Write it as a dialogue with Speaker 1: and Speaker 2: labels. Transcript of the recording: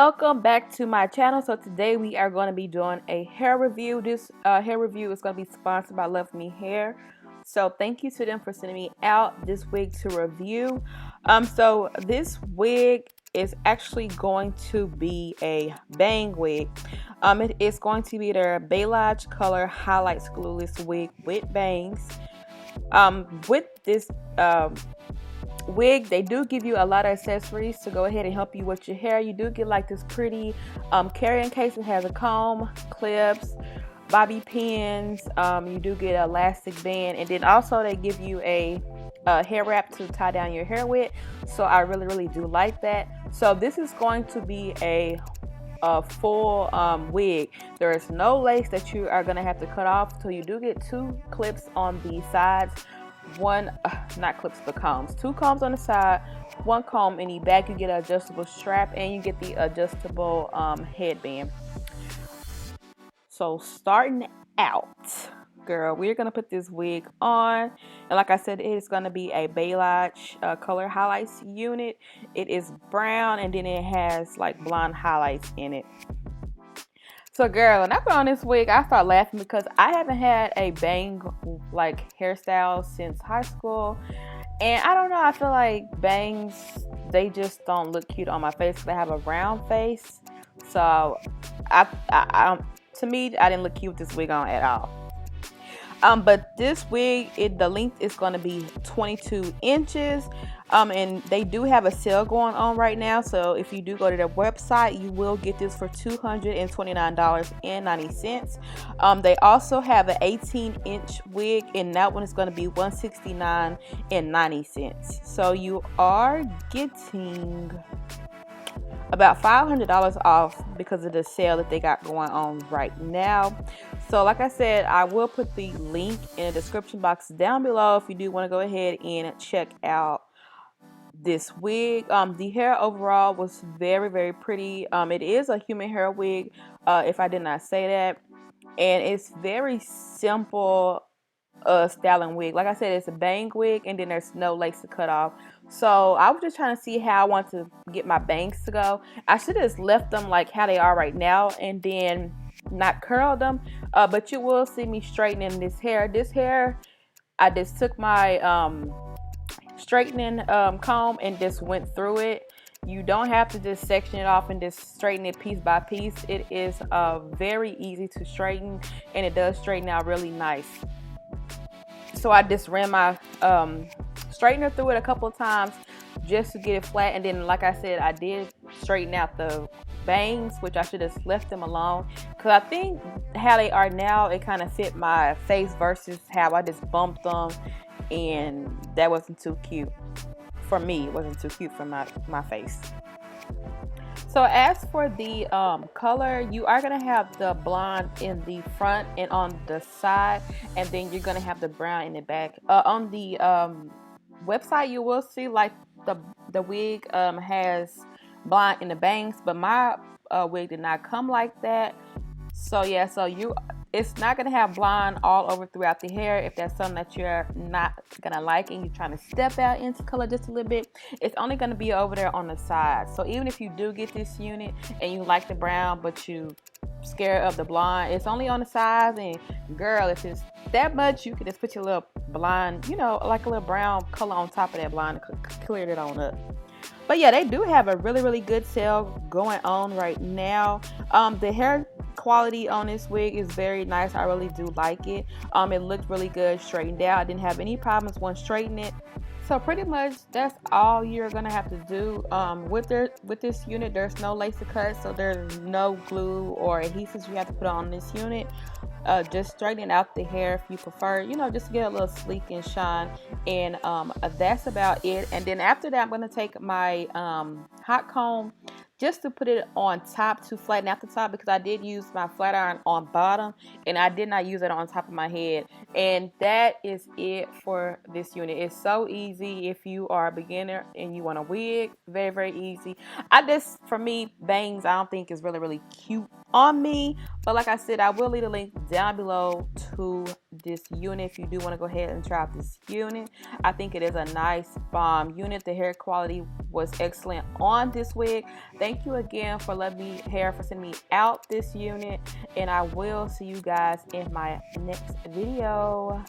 Speaker 1: Welcome back to my channel. So today we are going to be doing a hair review. This hair review is going to be sponsored by LuvmeHair. So thank you to them for sending me out this wig to review. So this wig is actually going to be a bang wig. It is going to be their Balayage color highlights glueless wig with bangs. With this wig, they do give you a lot of accessories to go ahead and help you with your hair. You do get like this pretty carrying case that has a comb, clips, bobby pins. You do get an elastic band, and then also they give you a hair wrap to tie down your hair with. So I really do like that. So this is going to be a full wig. There is no lace that you are going to have to cut off. So you do get two clips on the sides. One not clips but combs, two combs on the side, one comb in the back. You get an adjustable strap and you get the adjustable headband. So starting out, girl, we're gonna put this wig on, and like I said, it is gonna be a Balayage color highlights unit. It is brown and then it has like blonde highlights in it. So girl, when I put on this wig, I start laughing because I haven't had a bang like hairstyle since high school, and I don't know, I feel like bangs, they just don't look cute on my face because I have a round face. So to me, I didn't look cute with this wig on at all. But this wig, the length is going to be 22 inches. And they do have a sale going on right now. So if you do go to their website, you will get this for $229.90. They also have an 18-inch wig, and that one is going to be $169.90. So you are getting about $500 off because of the sale that they got going on right now. So like I said, I will put the link in the description box down below if you do want to go ahead and check out this wig. The hair overall was very pretty. It is a human hair wig, if I did not say that, and it's very simple styling wig. Like I said, it's a bang wig and then there's no lace to cut off. So I was just trying to see how I want to get my bangs to go. I should have just left them like how they are right now and then not curled them, but you will see me straightening this hair. I just took my straightening comb and just went through it. You don't have to just section it off and just straighten it piece by piece. It is very easy to straighten, and it does straighten out really nice. So I just ran my straightener through it a couple of times just to get it flat, and then like I said, I did straighten out the bangs, which I should have left them alone because I think how they are now, it kind of fit my face versus how I just bumped them, and that wasn't too cute for me. It wasn't too cute for my face. So as for the color, you are going to have the blonde in the front and on the side, and then you're going to have the brown in the back. On the website, you will see like the wig has blonde in the bangs, but my wig did not come like that. So yeah, it's not going to have blonde all over throughout the hair. If that's something that you're not going to like and you're trying to step out into color just a little bit, it's only going to be over there on the side. So even if you do get this unit and you like the brown but you scared of the blonde, it's only on the sides. And girl, if it's that much, you can just put your little blonde, you know, like a little brown color on top of that blonde to clear it on up. But yeah, they do have a really good sale going on right now. The hair quality on this wig is very nice. I really do like it. It looked really good straightened out. I didn't have any problems when straightening it. So pretty much that's all you're gonna have to do with this unit. There's no lace to cut, so there's no glue or adhesives you have to put on this unit. Just straighten out the hair if you prefer, you know, just to get a little sleek and shine, and that's about it. And then after that, I'm going to take my hot comb just to put it on top to flatten out the top, because I did use my flat iron on bottom and I did not use it on top of my head. And that is it for this unit. It's so easy if you are a beginner and you want a wig. Very easy. For me, bangs I don't think is really cute on me, but like I said, I will leave a link down below to this unit if you do want to go ahead and try out this unit. I think it is a nice unit. The hair quality was excellent on this wig. Thank you again for LuvmeHair for sending me out this unit, and I will see you guys in my next video.